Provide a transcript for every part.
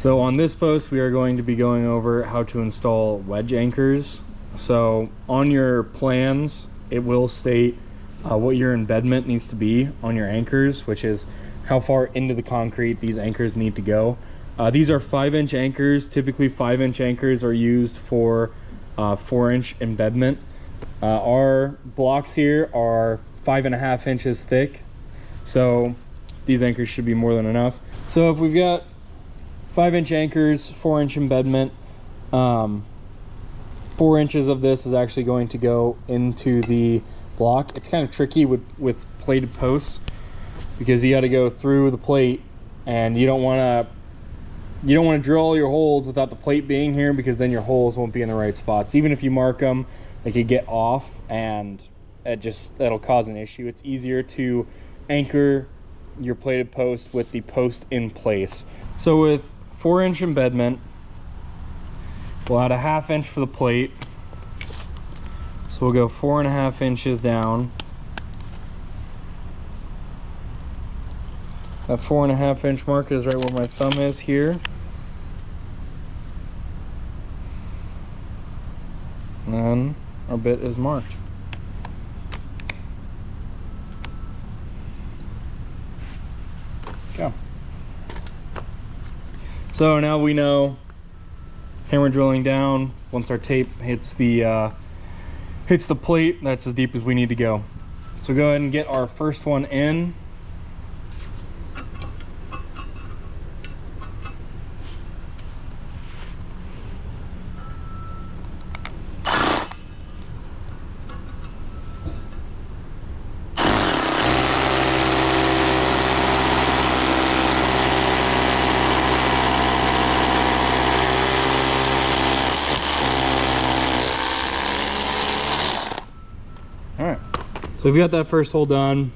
So on this post, we are going to be going over how to install wedge anchors. So on your plans, it will state what your embedment needs to be on your anchors, which is how far into the concrete these anchors need to go. These are 5-inch anchors. Typically 5-inch anchors are used for 4-inch embedment. Our blocks here are 5.5 inches thick, so these anchors should be more than enough. So if we've got 5-inch anchors, 4-inch embedment, 4 inches of this is actually going to go into the block. It's kind of tricky with plated posts because you got to go through the plate, and you don't want to drill all your holes without the plate being here, because then your holes won't be in the right spots. Even if you mark them, they could get off, and that'll cause an issue. It's easier to anchor your plated post with the post in place. So with 4-inch embedment, we'll add a 1/2 inch for the plate. So we'll go 4.5 inches down. That 4.5 inch mark is right where my thumb is here. And then our bit is marked. Go. So now we know, hammer drilling down, once our tape hits the plate, that's as deep as we need to go. So go ahead and get our first one in. So if you got that first hole done,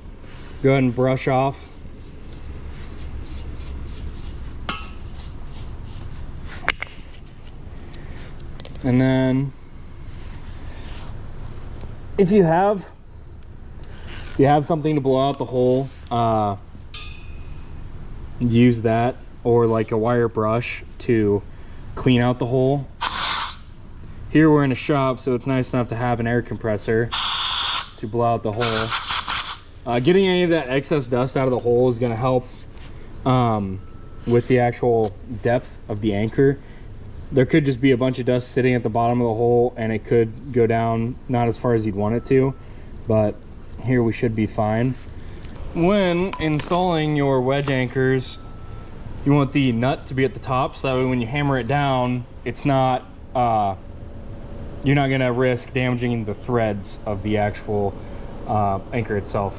go ahead and brush off. And then if you have something to blow out the hole, use that, or like a wire brush to clean out the hole. Here we're in a shop, so it's nice enough to have an air compressor to blow out the hole. Getting any of that excess dust out of the hole is going to help with the actual depth of the anchor. There could just be a bunch of dust sitting at the bottom of the hole, and it could go down not as far as you'd want it to, but here we should be fine. When installing your wedge anchors, you want the nut to be at the top, so that way when you hammer it down, it's not you're not going to risk damaging the threads of the actual anchor itself.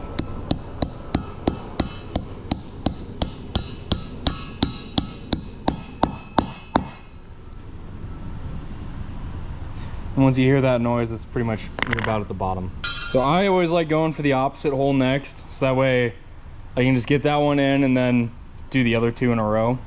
And once you hear that noise, it's pretty much about at the bottom. So I always like going for the opposite hole next, so that way I can just get that one in and then do the other two in a row.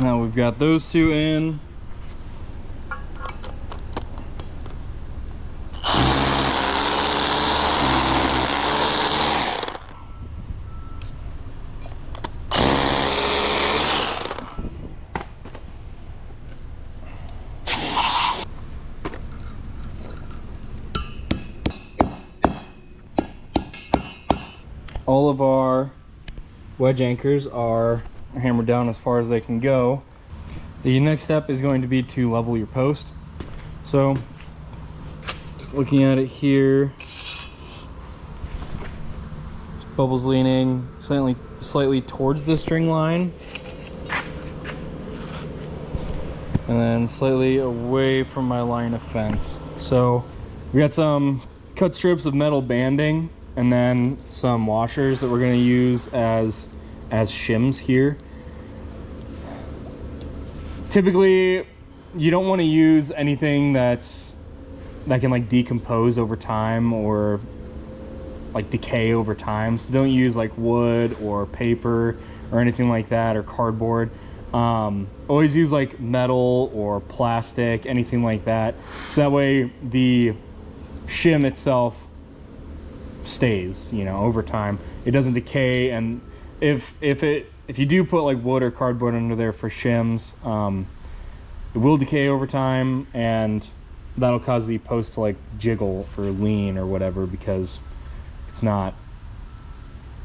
Now we've got those two in. All of our wedge anchors are hammered down as far as they can go. The next step is going to be to level your post. So just looking at it here, bubbles leaning slightly towards the string line, and then slightly away from my line of fence. So we got some cut strips of metal banding and then some washers that we're going to use as as shims here. Typically, you don't want to use anything that can like decompose over time or like decay over time. So don't use like wood or paper or anything like that, or cardboard. Always use like metal or plastic, anything like that, so that way the shim itself stays, you know, over time. It doesn't decay. And if you do put like wood or cardboard under there for shims, it will decay over time, and that'll cause the post to like jiggle or lean or whatever, because it's not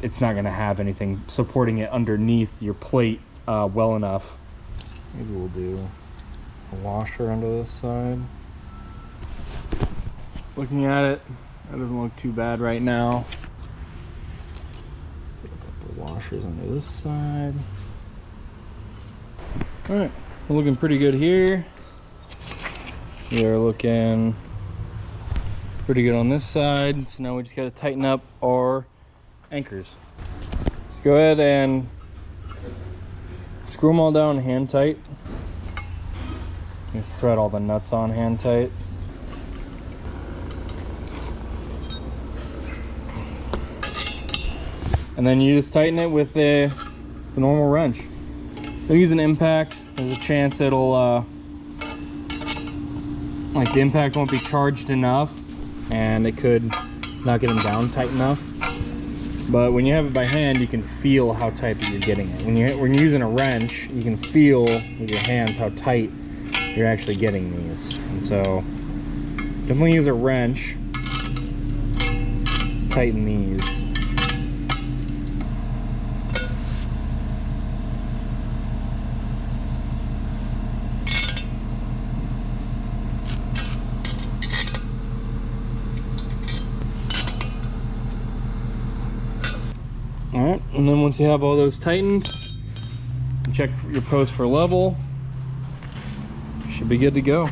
going to have anything supporting it underneath your plate well enough. Maybe we'll do a washer under this side. Looking at it, that doesn't look too bad right now. Put a couple of washers under this side. All right, we're looking pretty good here. We are looking pretty good on this side. So now we just got to tighten up our anchors. Let's go ahead and screw them all down hand tight. Just thread all the nuts on hand tight. And then you just tighten it with the normal wrench. Don't use an impact. There's a chance it'll like the impact won't be charged enough, and it could not get them down tight enough. But when you have it by hand, you can feel how tight that you're getting it. When you're using a wrench, you can feel with your hands how tight you're actually getting these. And so definitely use a wrench to tighten these. All right, and then once you have all those tightened, check your post for level. Should be good to go.